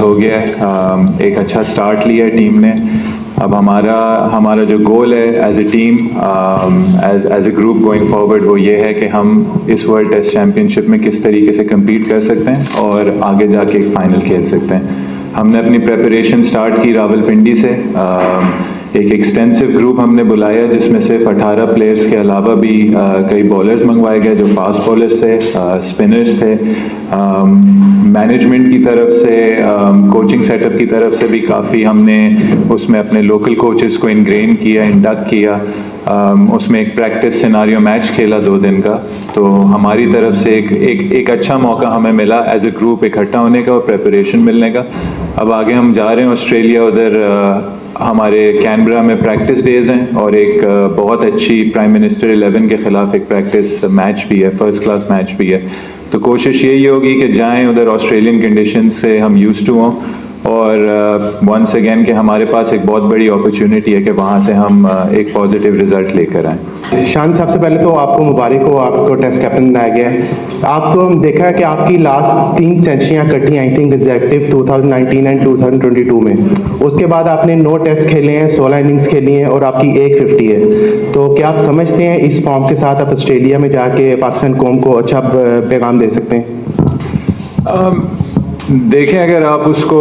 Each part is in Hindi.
हो गया है, एक अच्छा स्टार्ट लिया है टीम ने। अब हमारा जो गोल है as a team, as a group going forward, वो ये है कि हम इस वर्ल्ड टेस्ट चैम्पियनशिप में किस तरीके से कम्पीट कर सकते हैं और आगे जाके एक फ़ाइनल खेल सकते हैं। हमने अपनी प्रेपरेशन स्टार्ट की रावलपिंडी से। एक एक्सटेंसिव ग्रुप हमने बुलाया जिसमें सिर्फ 18 प्लेयर्स के अलावा भी कई बॉलर्स मंगवाए गए जो फास्ट बॉलर्स थे, स्पिनर्स थे। मैनेजमेंट की तरफ से, कोचिंग सेटअप की तरफ से भी काफ़ी हमने उसमें अपने लोकल कोचेस को इनग्रेन किया, इंडक्ट किया। उसमें एक प्रैक्टिस सिनारियो मैच खेला 2 दिन का। तो हमारी तरफ से एक अच्छा मौका हमें मिला एज ए ग्रुप इकट्ठा होने का और प्रेपरेशन मिलने का। अब आगे हम जा रहे हैं ऑस्ट्रेलिया, उधर हमारे कैनबरा में प्रैक्टिस डेज हैं और एक बहुत अच्छी प्राइम मिनिस्टर 11 के ख़िलाफ़ एक प्रैक्टिस मैच भी है, फर्स्ट क्लास मैच भी है। तो कोशिश यही होगी कि जाएं उधर, ऑस्ट्रेलियन कंडीशन से हम यूज्ड टू हों और वंस अगेन कि हमारे पास एक बहुत बड़ी अपॉर्चुनिटी है कि वहाँ से हम एक पॉजिटिव रिजल्ट लेकर आएँ। ईशान, सबसे पहले तो आपको मुबारक हो, आपको टेस्ट कैप्टन बनाया गया है। आपको हम देखा है कि आपकी लास्ट 3 सेंचुरियाँ कटी, आई थिंक एग्जैक्टिव 2019 एंड 2022 में। उसके बाद आपने 9 टेस्ट खेले हैं, 16 इनिंग्स खेली हैं और आपकी 150 है। तो क्या आप समझते हैं इस फॉर्म के साथ आप ऑस्ट्रेलिया में जाके पाकिस्तान कौम को अच्छा पैगाम दे सकते हैं? देखें, अगर आप उसको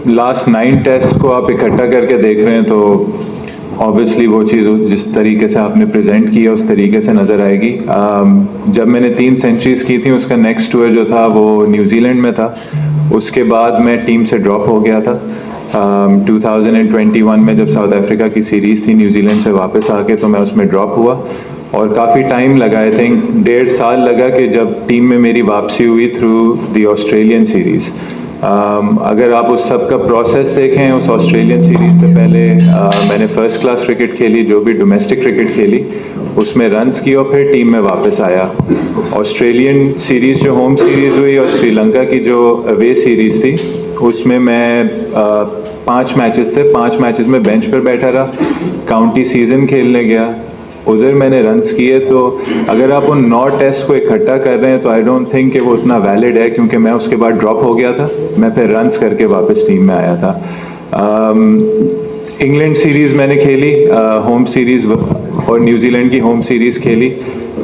लास्ट 9 टेस्ट को आप इकट्ठा करके देख रहे हैं तो ऑब्वियसली वो चीज़ जिस तरीके से आपने प्रेजेंट किया उस तरीके से नज़र आएगी। जब मैंने 3 सेंचुरीज की थी, उसका नेक्स्ट टूर जो था वो न्यूजीलैंड में था। उसके बाद मैं टीम से ड्रॉप हो गया था। 2021 में जब साउथ अफ्रीका की सीरीज़ थी न्यूजीलैंड से वापस आके, तो मैं उसमें ड्रॉप हुआ और काफ़ी टाइम लगा, आई थिंक 1.5 साल लगा कि जब टीम में मेरी वापसी हुई थ्रू द ऑस्ट्रेलियन सीरीज़। अगर आप उस सब का प्रोसेस देखें, उस ऑस्ट्रेलियन सीरीज़ से पहले मैंने फर्स्ट क्लास क्रिकेट खेली, जो भी डोमेस्टिक क्रिकेट खेली उसमें रन्स की और फिर टीम में वापस आया। ऑस्ट्रेलियन सीरीज़ जो होम सीरीज़ हुई और श्रीलंका की जो अवे सीरीज़ थी, उसमें मैं 5 मैचेस थे, 5 मैचेस में बेंच पर बैठा रहा। काउंटी सीज़न खेलने गया, उधर मैंने रन्स किए। तो अगर आप उन 9 टेस्ट को इकट्ठा कर रहे हैं तो आई डोंट थिंक कि वो उतना वैलिड है, क्योंकि मैं उसके बाद ड्रॉप हो गया था। मैं फिर रन्स करके वापस टीम में आया था। इंग्लैंड सीरीज़ मैंने खेली, होम सीरीज़, और न्यूजीलैंड की होम सीरीज़ खेली।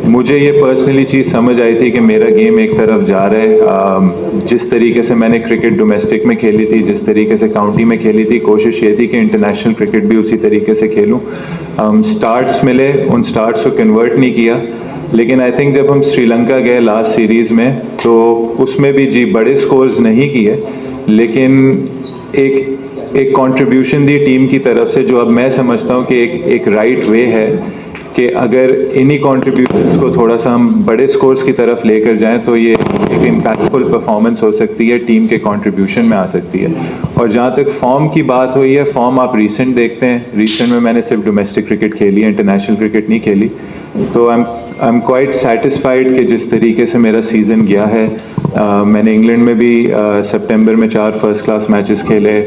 मुझे ये पर्सनली चीज़ समझ आई थी कि मेरा गेम एक तरफ जा रहा है। जिस तरीके से मैंने क्रिकेट डोमेस्टिक में खेली थी, जिस तरीके से काउंटी में खेली थी, कोशिश ये थी कि इंटरनेशनल क्रिकेट भी उसी तरीके से खेलूं। स्टार्ट्स मिले, उन स्टार्ट्स को कन्वर्ट नहीं किया। लेकिन आई थिंक जब हम श्रीलंका गए लास्ट सीरीज़ में, तो उसमें भी जी बड़े स्कोर्स नहीं किए, लेकिन एक कंट्रीब्यूशन दी टीम की तरफ से, जो अब मैं समझता हूँ कि एक राइट वे है कि अगर इन्हीं कंट्रीब्यूशंस को थोड़ा सा हम बड़े स्कोर्स की तरफ लेकर जाएं तो ये एक इम्पैक्टफुल परफॉर्मेंस हो सकती है, टीम के कंट्रीब्यूशन में आ सकती है। और जहाँ तक फॉर्म की बात हुई है, फॉर्म आप रीसेंट देखते हैं, रीसेंट में मैंने सिर्फ डोमेस्टिक क्रिकेट खेली है, इंटरनेशनल क्रिकेट नहीं खेली। तो आई एम क्वाइट सेटिस्फाइड कि जिस तरीके से मेरा सीज़न गया है। मैंने इंग्लैंड में भी सितंबर में 4 फर्स्ट क्लास मैचेस खेले,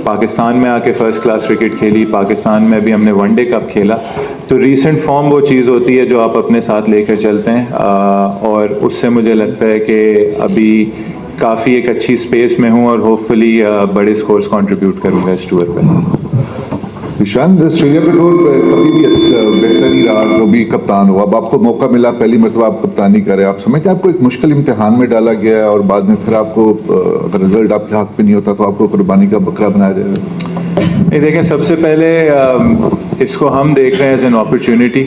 पाकिस्तान में आके फर्स्ट क्लास क्रिकेट खेली, पाकिस्तान में भी हमने वनडे कप खेला। तो रीसेंट फॉर्म वो चीज़ होती है जो आप अपने साथ लेकर चलते हैं, और उससे मुझे लगता है कि अभी काफ़ी एक अच्छी स्पेस में हूँ और होपफुली बड़े स्कोर्स कंट्रीब्यूट करूँगा इस टूर पर। ईशान, ऑस्ट्रेलिया का टूर कभी भी बेहतर ही रहा, जो भी कप्तान हो। अब आपको मौका मिला, पहली मरतबा आप कप्तानी करें, आप समझते हैं आपको एक मुश्किल इम्तिहान में डाला गया है और बाद में फिर आपको अगर रिजल्ट आपके हाथ पे नहीं होता तो आपको कुर्बानी का बकरा बनाया जाएगा? नहीं, देखें, सबसे पहले इसको हम देख रहे हैं एज एन अपॉर्चुनिटी।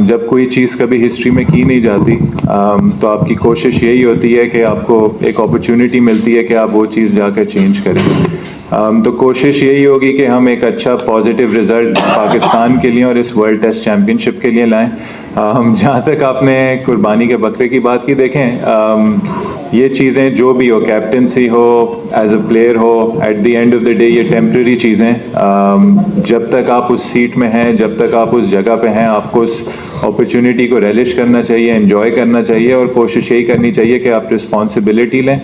जब कोई चीज़ कभी हिस्ट्री में की नहीं जाती, तो आपकी कोशिश यही होती है कि आपको एक अपॉर्चुनिटी मिलती है कि आप वो चीज़ जाकर चेंज करें। तो कोशिश यही होगी कि हम एक अच्छा पॉजिटिव रिज़ल्ट पाकिस्तान के लिए और इस वर्ल्ड टेस्ट चैम्पियनशिप के लिए लाएं। जहाँ तक आपने कुर्बानी के बकरे की बात की, देखें, ये चीज़ें जो भी हो, कैप्टनसी हो, एज अ प्लेयर हो, at the end of the day ये टेम्प्रेरी चीज़ें। जब तक आप उस सीट में हैं, जब तक आप उस जगह पे हैं, आपको उस अपॉर्चुनिटी को रिलिश करना चाहिए, एंजॉय करना चाहिए और कोशिश यही करनी चाहिए कि आप रिस्पॉन्सिबिलिटी लें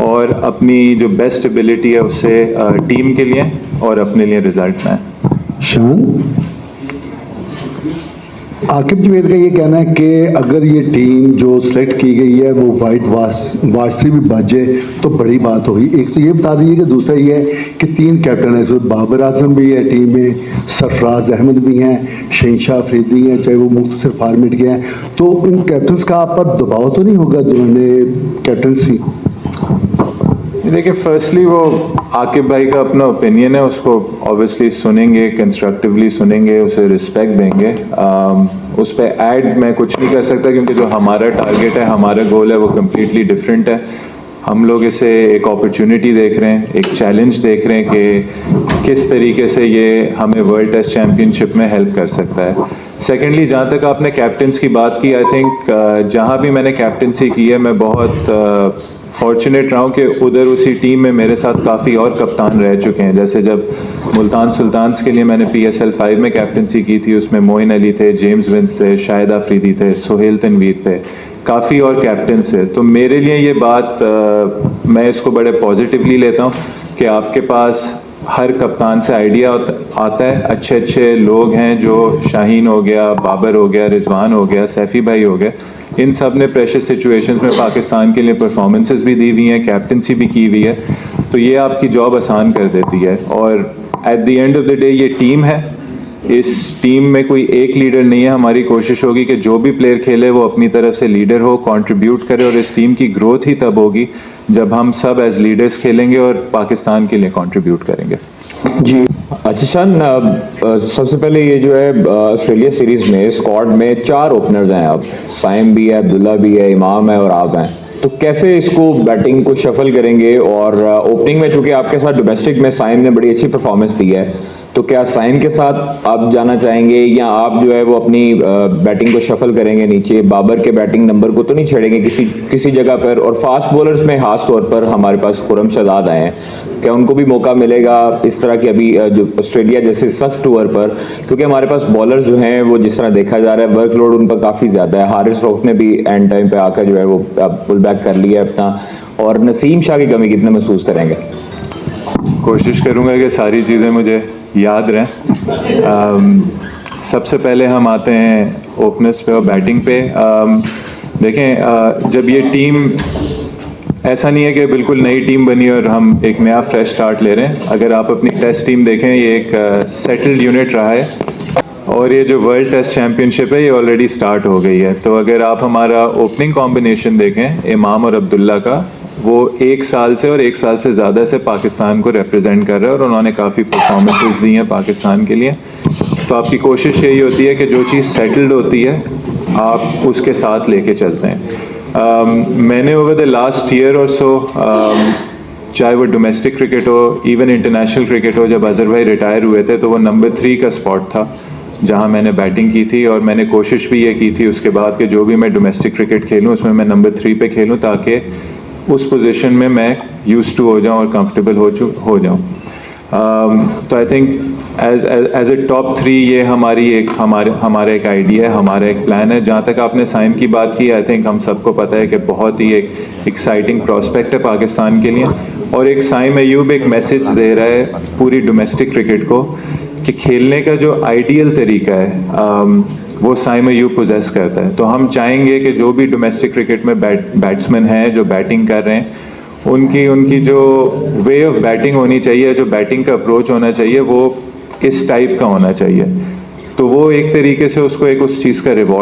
और अपनी जो बेस्ट एबिलिटी है उससे टीम के लिए और अपने लिए रिजल्ट लाएं। शान, आकिब जवेद का ये कहना है कि अगर ये टीम जो सेलेक्ट की गई है वो वाइट वाश से भी बचे तो बड़ी बात होगी। एक तो ये बता दीजिए कि दूसरा ये है कि 3 कैप्टन है, इसमें बाबर आजम भी है टीम में, सरफराज अहमद भी हैं, शहनशाह अफरीदी हैं, चाहे वो मुख्तसर फॉर्मेट के हैं, तो इन कैप्टन्स का आप पर दबाव तो नहीं होगा जिन्होंने कैप्टनसी? देखिए, फर्स्टली वो आकिब भाई का अपना ओपिनियन है, उसको ऑब्वियसली सुनेंगे, कंस्ट्रक्टिवली सुनेंगे, उसे रिस्पेक्ट देंगे। उस पर ऐड मैं कुछ नहीं कर सकता क्योंकि जो हमारा टारगेट है, हमारा गोल है, वो कम्प्लीटली डिफरेंट है। हम लोग इसे एक अपॉर्चुनिटी देख रहे हैं, एक चैलेंज देख रहे हैं कि किस तरीके से ये हमें वर्ल्ड टेस्ट चैम्पियनशिप में हेल्प कर सकता है। सेकेंडली, जहाँ तक आपने कैप्टन्स की बात की, आई थिंक जहाँ भी मैंने कैप्टनसी की है, मैं बहुत फॉर्चुनेट रहा हूँ कि उधर उसी टीम में मेरे साथ काफ़ी और कप्तान रह चुके हैं। जैसे जब मुल्तान सुल्तान्स के लिए मैंने PSL 5 में कैप्टनसी की थी, उसमें मोइन अली थे, जेम्स विंस थे, शाहिद आफरीदी थे, सोहेल तनवीर थे, काफ़ी और कैप्टन्स थे। तो मेरे लिए ये बात मैं इसको बड़े पॉजिटिवली लेता हूँ कि आपके पास हर कप्तान से आइडिया आता है। अच्छे अच्छे लोग हैं, जो शाहीन हो गया, बाबर हो गया, रिजवान हो गया, सैफ़ी भाई हो गया, इन सब ने प्रेशर सिचुएशंस में पाकिस्तान के लिए परफॉर्मेंसेस भी दी हुई हैं, कैप्टनसी भी की हुई है, तो ये आपकी जॉब आसान कर देती है। और at the end of the day ये टीम है, इस टीम में कोई एक लीडर नहीं है। हमारी कोशिश होगी कि जो भी प्लेयर खेले वो अपनी तरफ से लीडर हो, कंट्रीब्यूट करे, और इस टीम की ग्रोथ ही तब होगी जब हम सब एज लीडर्स खेलेंगे और पाकिस्तान के लिए कंट्रीब्यूट करेंगे। जी अच्छा शान, सबसे पहले ये जो है ऑस्ट्रेलिया सीरीज में स्क्वाड में 4 ओपनर्स हैं, अब साइम भी है, अब्दुल्ला भी है, इमाम है और आप हैं, तो कैसे इसको बैटिंग को शफल करेंगे? और ओपनिंग में चूंकि आपके साथ डोमेस्टिक में साइम ने बड़ी अच्छी परफॉर्मेंस दी है, तो क्या साइम के साथ आप जाना चाहेंगे या आप जो है वो अपनी बैटिंग को शफल करेंगे नीचे? बाबर के बैटिंग नंबर को तो नहीं छेड़ेंगे किसी जगह पर? और फास्ट बॉलर्स में खास तौर पर हमारे पास खुरम शहजाद आए हैं, क्या उनको भी मौका मिलेगा इस तरह की अभी जो ऑस्ट्रेलिया जैसे सख्त टूर पर? क्योंकि हमारे पास बॉलर्स जो हैं वो जिस तरह देखा जा रहा है वर्कलोड उन पर काफ़ी ज़्यादा है। हारिस रऊफ ने भी एंड टाइम पे आकर जो है वो पुल बैक कर लिया अपना, और नसीम शाह की कमी कितने महसूस करेंगे? कोशिश करूँगा कि सारी चीज़ें मुझे याद रहें। सबसे पहले हम आते हैं ओपनर्स पे और बैटिंग पे। देखें, जब ये टीम, ऐसा नहीं है कि बिल्कुल नई टीम बनी और हम एक नया फ्रेश स्टार्ट ले रहे हैं। अगर आप अपनी टेस्ट टीम देखें, ये एक सेटल्ड यूनिट रहा है, और ये जो वर्ल्ड टेस्ट चैम्पियनशिप है ये ऑलरेडी स्टार्ट हो गई है। तो अगर आप हमारा ओपनिंग कॉम्बिनेशन देखें इमाम और अब्दुल्ला का, वो 1 साल से और 1 साल से ज़्यादा से पाकिस्तान को रिप्रेजेंट कर रहे हैं और उन्होंने काफ़ी परफॉर्मेंसेस दी हैं पाकिस्तान के लिए। तो आपकी कोशिश यही होती है कि जो चीज़ सेटल्ड होती है आप उसके साथ लेके चलते हैं। मैंने ओवर द लास्ट ईयर और सो, चाहे वो डोमेस्टिक क्रिकेट हो, इवन इंटरनेशनल क्रिकेट हो, जब अजहर भाई रिटायर हुए थे तो वो नंबर 3 का स्पॉट था जहां मैंने बैटिंग की थी, और मैंने कोशिश भी ये की थी उसके बाद कि जो भी मैं डोमेस्टिक क्रिकेट खेलूं उसमें मैं नंबर 3 पे खेलूं, ताकि उस पोजीशन में मैं यूज्ड टू हो जाऊं और कंफर्टेबल हो जाऊं। तो I think as a top 3 ये हमारा एक आइडिया है, हमारा एक प्लान है। जहाँ तक आपने साइम की बात की, आई थिंक हम सबको पता है कि बहुत ही एक एक्साइटिंग प्रोस्पेक्ट है पाकिस्तान के लिए, और एक साइम अयूब एक मैसेज दे रहा है पूरी डोमेस्टिक क्रिकेट को कि खेलने का जो आइडियल तरीका है वो साइम अयूब पोजेस करता है। तो हम चाहेंगे कि जो भी डोमेस्टिक क्रिकेट में बैट्समैन हैं जो बैटिंग कर रहे हैं, उनकी जो वे ऑफ बैटिंग होनी चाहिए, जो बैटिंग का अप्रोच होना चाहिए, वो इस टाइप का होना चाहिए। तो वो एक तरीके से उसको एक उस चीज़ का रिवॉर्ड